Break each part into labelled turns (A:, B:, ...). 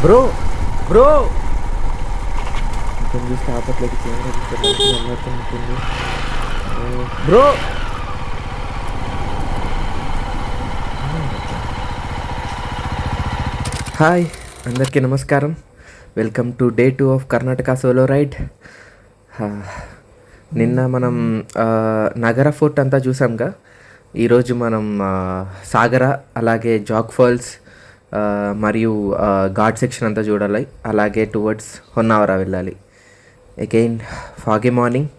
A: Bro bro ఇంకొంచెం చూస్తే ఆపట్లేదు camera చూస్తే ఉంటుంది బ్రో. హాయ్ అందరికీ నమస్కారం. Welcome to day 2 of Karnataka solo ride. నిన్న మనం నగర ఫోర్ట్ అంతా చూసాంగా. ఈరోజు మనం సాగర అలాగే జాగ్ ఫాల్స్ మరియు ఘాట్ సెక్షన్ అంతా చూడాలి. అలాగే టువర్డ్స్ హొన్నావర వెళ్ళాలి. Again foggy morning.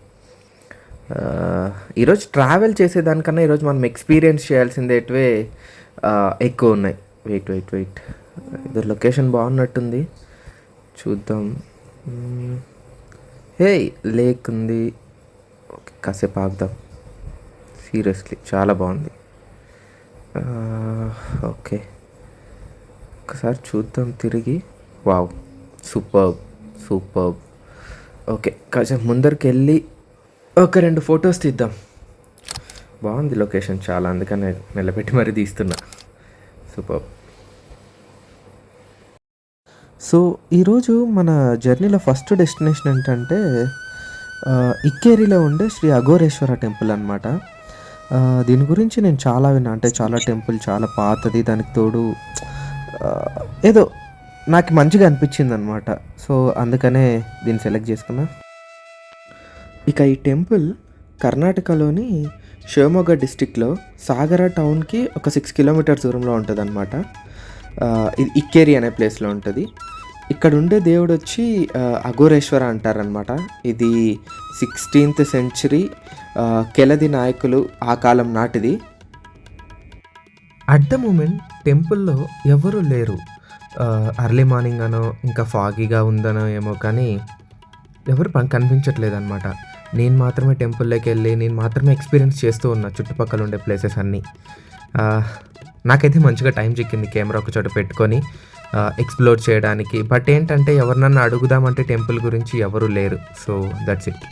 A: ఈరోజు ట్రావెల్ చేసేదానికన్నా ఈరోజు మనం ఎక్స్పీరియన్స్ చేయాల్సిందేటివే ఎక్కువ ఉన్నాయి. వెయిట్ ఇది లొకేషన్ బాగున్నట్టుంది, చూద్దాం. హే లేక్ ఉంది, ఓకే కాసేపు ఆగుదాం. సీరియస్లీ చాలా బాగుంది. ఓకే ఒకసారి చూద్దాం తిరిగి. Wow superb. ఓకే కాసేపు ముందరికి వెళ్ళి ఒక 2 ఫొటోస్ తీద్దాం. బాగుంది లొకేషన్ చాలా, అందుకని నిలబెట్టి మరీ తీస్తున్నా. సూపర్. సో ఈరోజు మన జర్నీలో ఫస్ట్ డెస్టినేషన్ ఏంటంటే ఇక్కేరిలో ఉండే శ్రీ అఘోరేశ్వర టెంపుల్ అనమాట. దీని గురించి నేను చాలా విన్నా, అంటే చాలా టెంపుల్ చాలా పాతది, దానికి తోడు ఏదో నాకు మంచిగా అనిపించింది అనమాట. సో అందుకనే దీన్ని సెలెక్ట్ చేసుకున్నా. ఇక ఈ టెంపుల్ కర్ణాటకలోని షివమొగ్గ డిస్టిక్లో సాగర టౌన్కి ఒక 6 కిలోమీటర్స్ దూరంలో ఉంటుంది అనమాట. ఇది ఇక్కేరి అనే ప్లేస్లో ఉంటుంది. ఇక్కడ ఉండే దేవుడు వచ్చి అఘోరేశ్వర అంటారనమాట. ఇది 16th సెంచరీ కెలది నాయకులు ఆ కాలం నాటిది. అట్ ద మూమెంట్ టెంపుల్లో ఎవరు లేరు. అర్లీ మార్నింగ్ అనో ఇంకా ఫాగీగా ఉందనో ఏమో కానీ ఎవరు కనిపించట్లేదు అనమాట. నేను మాత్రమే టెంపుల్లోకి వెళ్ళి నేను మాత్రమే ఎక్స్పీరియన్స్ చేస్తూ ఉన్నా చుట్టుపక్కల ఉండే ప్లేసెస్ అన్నీ. నాకైతే మంచిగా టైం చిక్కింది కెమెరా ఒక చోట పెట్టుకొని ఎక్స్ప్లోర్ చేయడానికి. బట్ ఏంటంటే ఎవరినన్నా అడుగుదామంటే టెంపుల్ గురించి ఎవరు లేరు. So that's it.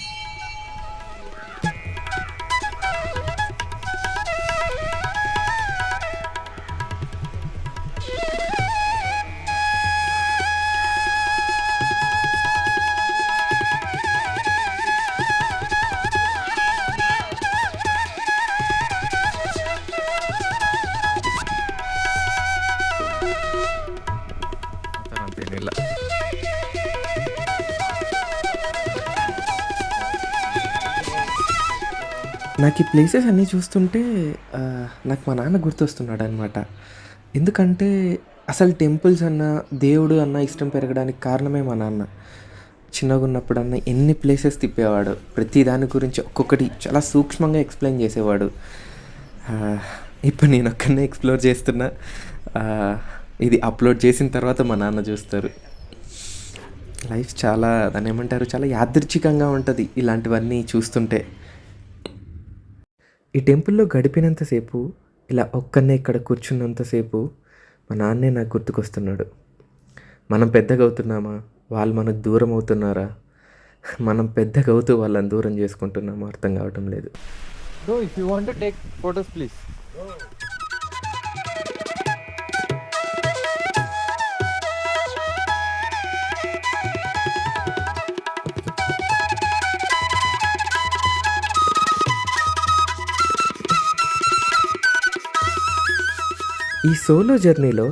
A: నాకు ఈ ప్లేసెస్ అన్నీ చూస్తుంటే నాకు మా నాన్న గుర్తొస్తున్నాడు అనమాట. ఎందుకంటే అసలు టెంపుల్స్ అన్న దేవుడు అన్న ఇష్టం పెరగడానికి కారణమే మా నాన్న. చిన్నగా ఉన్నప్పుడు అన్న ఎన్ని ప్లేసెస్ తిప్పేవాడు, ప్రతి దాని గురించి ఒక్కొక్కటి చాలా సూక్ష్మంగా ఎక్స్ప్లెయిన్ చేసేవాడు. ఇప్పుడు నేను ఒక్కనే ఎక్స్ప్లోర్ చేస్తున్నా. ఇది అప్లోడ్ చేసిన తర్వాత మా నాన్న చూస్తారు. లైఫ్ చాలా దాన్ని ఏమంటారు, చాలా యాదృచ్ఛికంగా ఉంటుంది ఇలాంటివన్నీ చూస్తుంటే. ఈ టెంపుల్లో గడిపినంతసేపు, ఇలా ఒక్కనే ఇక్కడ కూర్చున్నంతసేపు మా నాన్నే నాకు గుర్తుకొస్తున్నాడు. మనం పెద్దగా అవుతున్నామా, వాళ్ళు మనకు దూరం అవుతున్నారా, మనం పెద్దగా అవుతూ వాళ్ళని దూరం చేసుకుంటున్నామా అర్థం కావటం లేదు.
B: So if you want to take photos, please.
A: ఈ సోలో జర్నీలో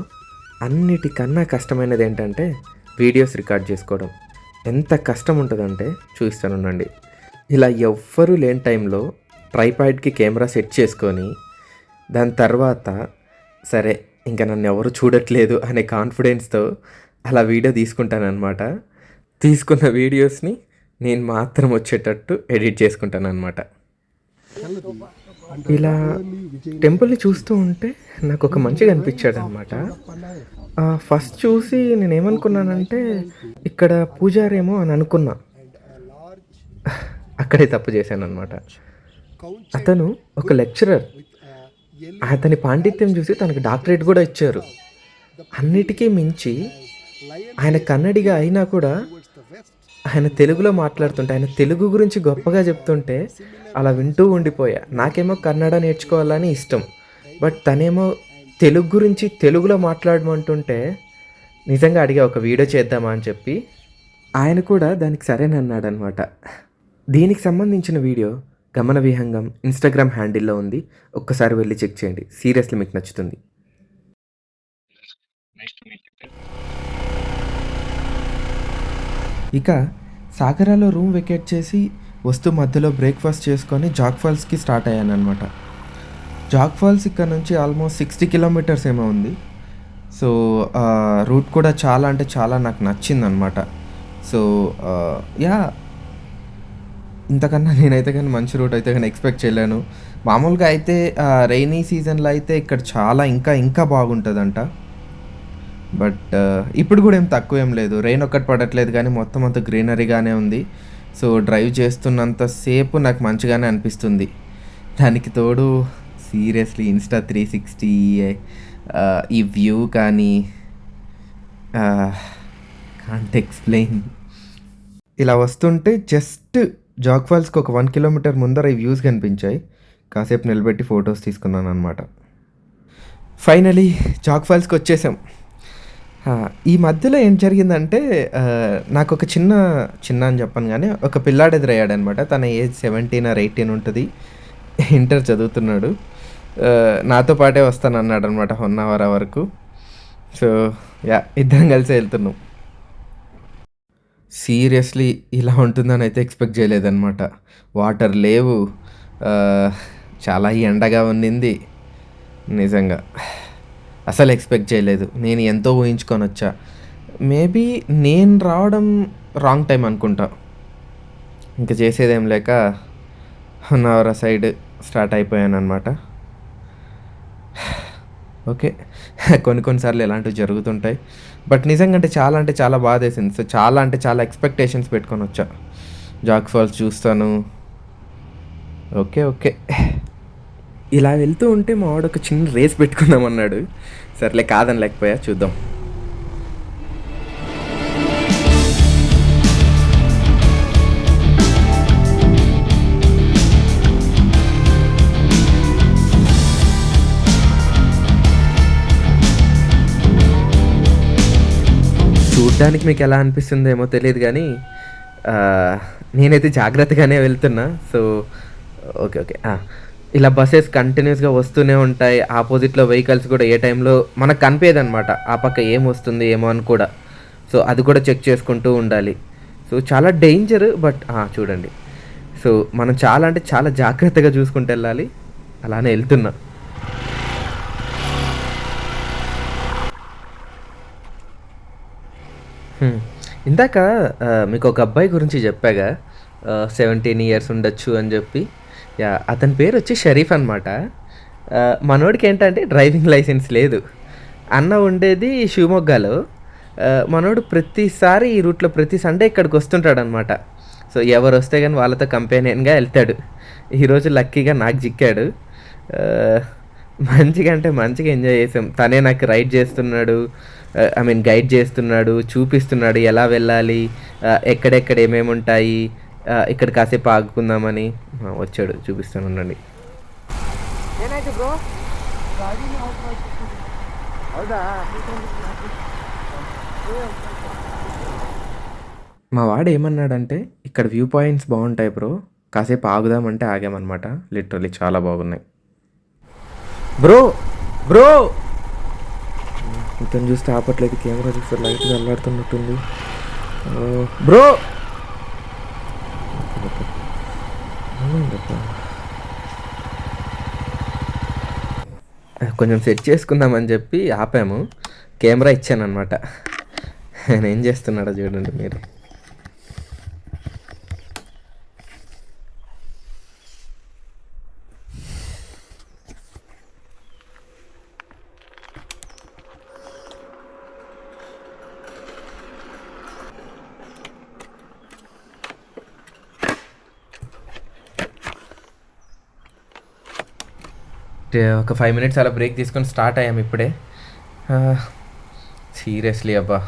A: అన్నిటికన్నా కష్టమైనది ఏంటంటే వీడియోస్ రికార్డ్ చేసుకోవడం. ఎంత కష్టం ఉంటుందంటే చూపిస్తానుండండి. ఇలా ఎవ్వరూ లేని టైంలో ట్రైపాడ్కి కెమెరా సెట్ చేసుకొని దాని తర్వాత సరే ఇంకా నన్ను ఎవరు చూడట్లేదు అనే కాన్ఫిడెన్స్తో అలా వీడియో తీసుకుంటానన్నమాట. తీసుకున్న వీడియోస్ని నేను మాత్రం వచ్చేటట్టు ఎడిట్ చేసుకుంటాను అనమాట. ఇలా టెంపుల్ని చూస్తూ ఉంటే నాకు ఒక మంచిగా అనిపించాడు అనమాట. ఫస్ట్ చూసి నేను ఏమనుకున్నానంటే ఇక్కడ పూజారేమో అని అనుకున్నా. అక్కడే తప్పు చేశాను అనమాట. అతను ఒక లెక్చరర్. అతని పాండిత్యం చూసి తనకు డాక్టరేట్ కూడా ఇచ్చారు. అన్నిటికీ మించి ఆయన కన్నడిగా అయినా కూడా ఆయన తెలుగులో మాట్లాడుతుంటే, ఆయన తెలుగు గురించి గొప్పగా చెప్తుంటే అలా వింటూ ఉండిపోయా. నాకేమో కన్నడ నేర్చుకోవాలని ఇష్టం, బట్ తనేమో తెలుగు గురించి తెలుగులో మాట్లాడమంటుంటే నిజంగా అడిగా ఒక వీడియో చేద్దామా అని చెప్పి. ఆయన కూడా దానికి సరేనన్నాడనమాట. దీనికి సంబంధించిన వీడియో గమన విహంగం ఇన్‌స్టాగ్రామ్ హ్యాండిల్‌లో ఉంది. ఒక్కసారి వెళ్లి చెక్ చేయండి. సీరియస్‌లీ మీకు నచ్చుతుంది. ఇక సాగరాలో రూమ్ వెకేట్ చేసి వస్తూ మధ్యలో బ్రేక్‌ఫాస్ట్ చేసుకొని జాగ్ ఫాల్స్‌కి స్టార్ట్ అయ్యాననమాట. జాగ్ ఫాల్స్ ఇక్కడ నుంచి ఆల్మోస్ట్ 60 కిలోమీటర్స్ ఏమో ఉంది. సో, రూట్ కూడా చాలా అంటే చాలా నాకు నచ్చిందనమాట. So, yeah! ఇంతకన్నా నేనైతే గాని మంచి రూట్ అయితే గాని ఎక్స్‌పెక్ట్ చేయలేను. మామూలుగా అయితే రెయినీ సీజన్‌లో అయితే ఇక్కడ చాలా ఇంకా బాగుంటదంట. బట్ ఇప్పుడు గూడా ఏం తక్కువేం లేదు. రెయిన్ ఒక్కటి పడట్లేదు గానీ మొత్తం అంతా గ్రీనరీగానే ఉంది. సో, డ్రైవ్ చేస్తున్నంత సేపు నాకు మంచిగానే అనిపిస్తుంది. దానికి తోడు సీరియస్‌లీ ఇన్‌స్టా 360 ఈ వ్యూ కానీ కాంట్ ఎక్స్‌ప్లెయిన్. ఇలా వస్తుంటే జస్ట్ జాగ్ ఫాల్స్‌కి ఒక 1 కిలోమీటర్ ముందర ఈ వ్యూస్ కనిపించాయి. కాసేపు నిలబెట్టి ఫోటోస్ తీసుకున్నాననమాట. ఫైనలీ జాగ్ ఫాల్స్‌కి వచ్చేసాం. ఈ మధ్యలో ఏం జరిగిందంటే నాకొక చిన్న అని చెప్పను గానీ ఒక పిల్లాడు ఎదురయ్యాడనమాట. తన ఏజ్ 17 ఆర్ 18 ఉంటది. ఇంటర్ చదువుతున్నాడు. నాతో పాటే వస్తానన్నాడనమాట 1 అవర్ వరకు. So, yeah! ఇద్దరం కలిసే వెళ్తున్నాం. సీరియస్‌లీ ఇలా ఉంటుందని అయితే ఎక్స్‌పెక్ట్ చేయలేదనమాట. వాటర్ లేవు. చాలా ఎండగా ఉన్నింది. నిజంగా అసలు ఎక్స్‌పెక్ట్ చేయలేదు. నేను ఎంతో ఊహించుకొనొచ్చా. మేబీ నేను రావడం రాంగ్ టైం అనుకుంటా. ఇంక చేసేదేం లేక 1 అవర్ సైడ్ స్టార్ట్ అయిపోయాననమాట. ఓకే. కొన్ని సార్లు ఇలాంటివి జరుగుతుంటాయి. బట్ నిజంగా అంటే చాలా బాధేసింది. సో, చాలా అంటే చాలా ఎక్స్‌పెక్టేషన్స్ పెట్టుకొనొచ్చా. జాగ్ ఫాల్స్ చూస్తాను. ఓకే. ఇలా వెళ్తూ ఉంటే మా వాడు ఒక చిన్న రేస్ పెట్టుకుందామన్నాడు. సర్లే కాదనలేకపోయా. చూద్దాం. చూడ్డానికి మీకు ఎలా అనిపిస్తుందో ఏమో తెలీదు గానీ నేనైతే జాగ్రత్తగానే వెళ్తున్నా. So, okay. ఇలా బసెస్ కంటిన్యూస్‌గా వస్తూనే ఉంటాయి. ఆపోజిట్‌లో వెహికల్స్ కూడా ఏ టైంలో మనకు కనిపియదనమాట. ఆ పక్క ఏం వస్తుంది ఏమో అని కూడా. సో, అది కూడా చెక్ చేసుకుంటూ ఉండాలి. సో, చాలా డేంజర్. బట్ చూడండి. సో, మనం చాలా అంటే చాలా జాగ్రత్తగా చూసుకుంటూ వెళ్ళాలి. అలానే వెళ్తున్నా. ఇందాక మీకు ఒక అబ్బాయి గురించి చెప్పాగా 17 ఇయర్స్ ఉండొచ్చు అని చెప్పి. యాహ్! అతని పేరు వచ్చి షరీఫ్ అనమాట. మనోడికి ఏంటంటే డ్రైవింగ్ లైసెన్స్ లేదు. అన్న ఉండేది షివమొగ్గలో. మనోడు ప్రతిసారి ఈ రూట్‌లో ప్రతి సండే ఇక్కడికి వస్తుంటాడనమాట. సో, ఎవరు వస్తే గానీ వాళ్ళతో కంపెనీయన్‌గా వెళ్తాడు. ఈరోజు లక్కీగా నాకు చిక్కాడు. మంచిగా ఎంజాయ్ చేసాం. తనే నాకు రైడ్ చేస్తున్నాడు. గైడ్ చేస్తున్నాడు. చూపిస్తున్నాడు ఎలా వెళ్ళాలి, ఎక్కడెక్కడ ఏమేమి ఉంటాయి, ఇక్కడ కాసేపు ఆగుకుందామని. వచ్చాడు చూపిస్తాను ఉండండి.
B: ಏನಾಯ್ತು ಬ್ರೋ? ಹೌದಾ?
A: మా వాడు ఏమన్నాడంటే ఇక్కడ వ్యూ పాయింట్స్ బాగుంటాయి బ్రో, కాసేపు ఆగుదామంటే ఆగామన్నమాట. లిటరలీ చాలా బాగున్నాయి. బ్రో ఇతను చూస్తే ఆపట్లేదు. కెమెరా చూస్తే లైట్గా అల్లాడుతున్నట్టుంది. బ్రో కొంచెం సెట్ చేసుకుందామని చెప్పి ఆపాము. కెమెరా ఇచ్చానమాట. ఆయన ఏం చేస్తున్నాడో చూడండి మీరు. ఒక 5 మినిట్స్ అలా బ్రేక్ తీసుకొని స్టార్ట్ అయ్యాము ఇప్పుడే. సీరియస్లీ అబ్బా,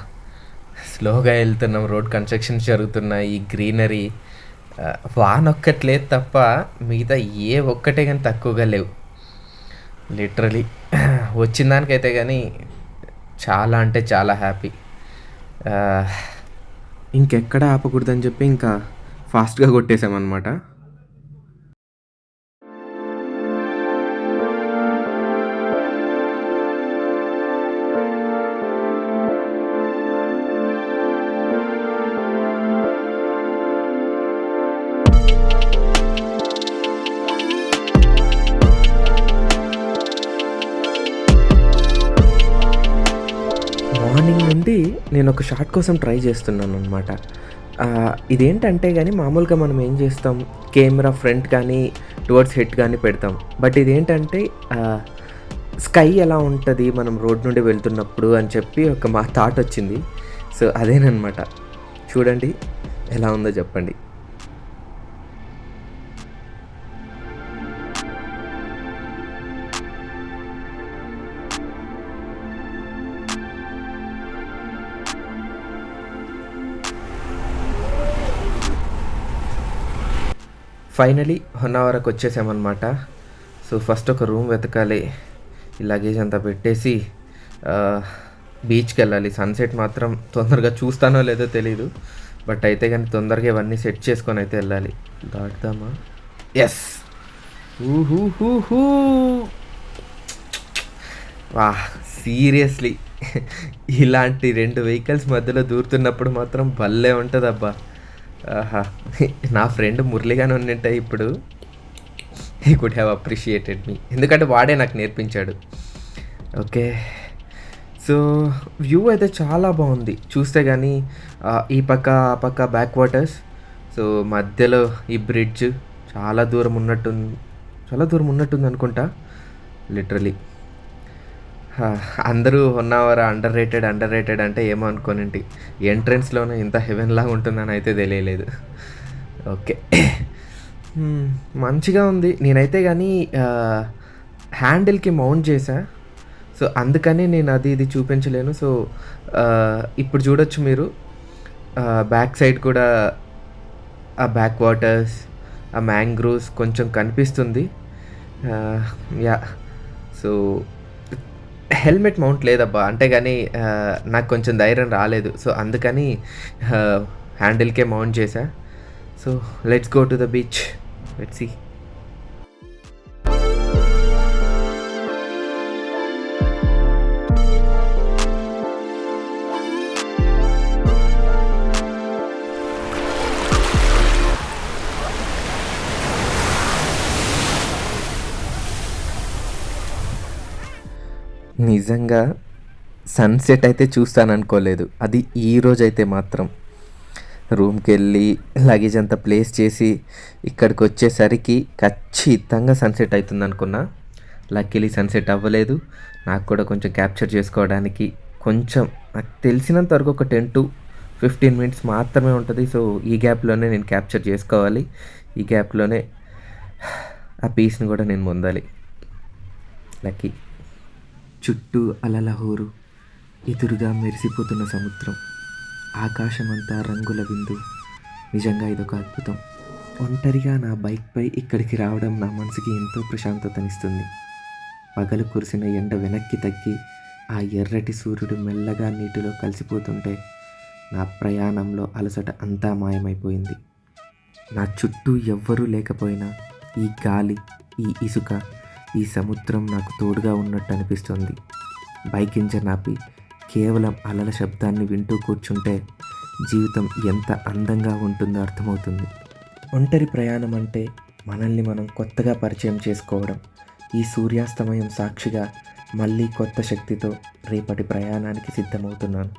A: స్లోగా వెళ్తున్నాం. రోడ్ కన్స్ట్రక్షన్స్ జరుగుతున్నాయి. ఈ గ్రీనరీ, వాన్ ఒక్కట్లేదు తప్ప మిగతా ఏ ఒక్కటే కానీ తక్కువగా లేవు. లిటరలీ వచ్చిన దానికైతే కానీ చాలా అంటే చాలా హ్యాపీ. ఇంకెక్కడ ఆపకూడదని చెప్పి ఇంకా ఫాస్ట్గా కొట్టేసామన్నమాట. మార్నింగ్ నుండి నేను ఒక షాట్ కోసం ట్రై చేస్తున్నాను అనమాట. ఇదేంటంటే కానీ మామూలుగా మనం ఏం చేస్తాం, కెమెరా ఫ్రంట్ కానీ టువర్డ్స్ హెడ్ కానీ పెడతాం. బట్ ఇదేంటంటే స్కై ఎలా ఉంటుంది మనం రోడ్ నుండి వెళ్తున్నప్పుడు అని చెప్పి ఒక మా థాట్ వచ్చింది. సో అదేనమాట. చూడండి ఎలా ఉందో చెప్పండి. ఫైనలీ హొన్నావరకు వచ్చేసామన్నమాట. సో ఫస్ట్ ఒక రూమ్ వెతకాలి, ఈ లగేజ్ అంతా పెట్టేసి బీచ్కి వెళ్ళాలి. సన్సెట్ మాత్రం తొందరగా చూస్తానో లేదో తెలీదు, బట్ అయితే కానీ తొందరగా ఇవన్నీ సెట్ చేసుకొని అయితే వెళ్ళాలి. దాటుదామా? ఎస్. ఊహూ. వా, సీరియస్లీ ఇలాంటి 2 వెహికల్స్ మధ్యలో దూరుతున్నప్పుడు మాత్రం భలే ఉంటుంది అబ్బా. ఆహా, నా ఫ్రెండ్ మురళిగానే ఉన్నట్టే ఇప్పుడు. హీ కుడ్ హ్యావ్ అప్రిషియేటెడ్ మీ, ఎందుకంటే వాడే నాకు నేర్పించాడు. ఓకే, సో వ్యూ అయితే చాలా బాగుంది చూస్తే కానీ. ఈ పక్క ఆ పక్క బ్యాక్ వాటర్స్, సో మధ్యలో ఈ బ్రిడ్జ్ చాలా దూరం ఉన్నట్టుంది అనుకుంటా లిటరలీ. అందరూ హొన్నావర అండర్ రేటెడ్ అంటే ఏమో అనుకోనండి. ఎంట్రన్స్లోనే ఇంత హెవెన్ లాగా ఉంటుందని అయితే తెలియలేదు. ఓకే, మంచిగా ఉంది. నేనైతే కానీ హ్యాండిల్కి మౌంట్ చేశా, సో అందుకని నేను ఇది చూపించలేను. సో ఇప్పుడు చూడొచ్చు మీరు, బ్యాక్ సైడ్ కూడా ఆ బ్యాక్ వాటర్స్, ఆ మ్యాంగ్రోవ్స్ కొంచెం కనిపిస్తుంది. యా, సో హెల్మెట్ మౌంట్ లేదబ్బా, అంటే కానీ నాకు కొంచెం ధైర్యం రాలేదు. సో అందుకని హ్యాండిల్కే మౌంట్ చేశా. So let's go to the beach, let's see. నిజంగా సన్సెట్ అయితే చూస్తాను అనుకోలేదు. అది ఈరోజు అయితే మాత్రం రూమ్కి వెళ్ళి లగేజ్ అంతా ప్లేస్ చేసి ఇక్కడికి వచ్చేసరికి ఖచ్చితంగా సన్సెట్ అవుతుంది అనుకున్నా. లక్కీలీ సన్సెట్ అవ్వలేదు. నాకు కూడా కొంచెం క్యాప్చర్ చేసుకోవడానికి కొంచెం నాకు తెలిసినంత వరకు ఒక 10 to 15 minutes మాత్రమే ఉంటుంది. సో ఈ గ్యాప్లోనే నేను క్యాప్చర్ చేసుకోవాలి. ఈ గ్యాప్లోనే ఆ పీస్ని కూడా నేను పొందాలి. లక్కీ. చుట్టూ అలల హోరు, ఎదురుగా మెరిసిపోతున్న సముద్రం, ఆకాశమంతా రంగుల విందు. నిజంగా ఇదొక అద్భుతం. ఒంటరిగా నా బైక్పై ఇక్కడికి రావడం నా మనసుకి ఎంతో ప్రశాంతతనిస్తుంది. పగలు కురిసిన ఎండ వెనక్కి తగ్గి ఆ ఎర్రటి సూర్యుడు మెల్లగా నీటిలో కలిసిపోతుంటే నా ప్రయాణంలో అలసట అంతా మాయమైపోయింది. నా చుట్టూ ఎవ్వరూ లేకపోయినా ఈ గాలి, ఈ ఇసుక, ఈ సముద్రం నాకు తోడుగా ఉన్నట్టు అనిపిస్తుంది. బైక్ ఇంజన్ ఆపి కేవలం అలల శబ్దాన్ని వింటూ కూర్చుంటే జీవితం ఎంత అందంగా ఉంటుందో అర్థమవుతుంది. ఒంటరి ప్రయాణం అంటే మనల్ని మనం కొత్తగా పరిచయం చేసుకోవడం. ఈ సూర్యాస్తమయం సాక్షిగా మళ్ళీ కొత్త శక్తితో రేపటి ప్రయాణానికి సిద్ధమవుతున్నాను.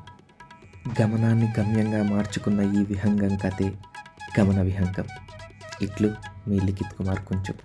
A: గమనాన్ని గమ్యంగా మార్చుకున్న ఈ విహంగం కథే గమన విహంగం. ఇట్లు మీ లిఖిత్ కుమార్ కొంచెం.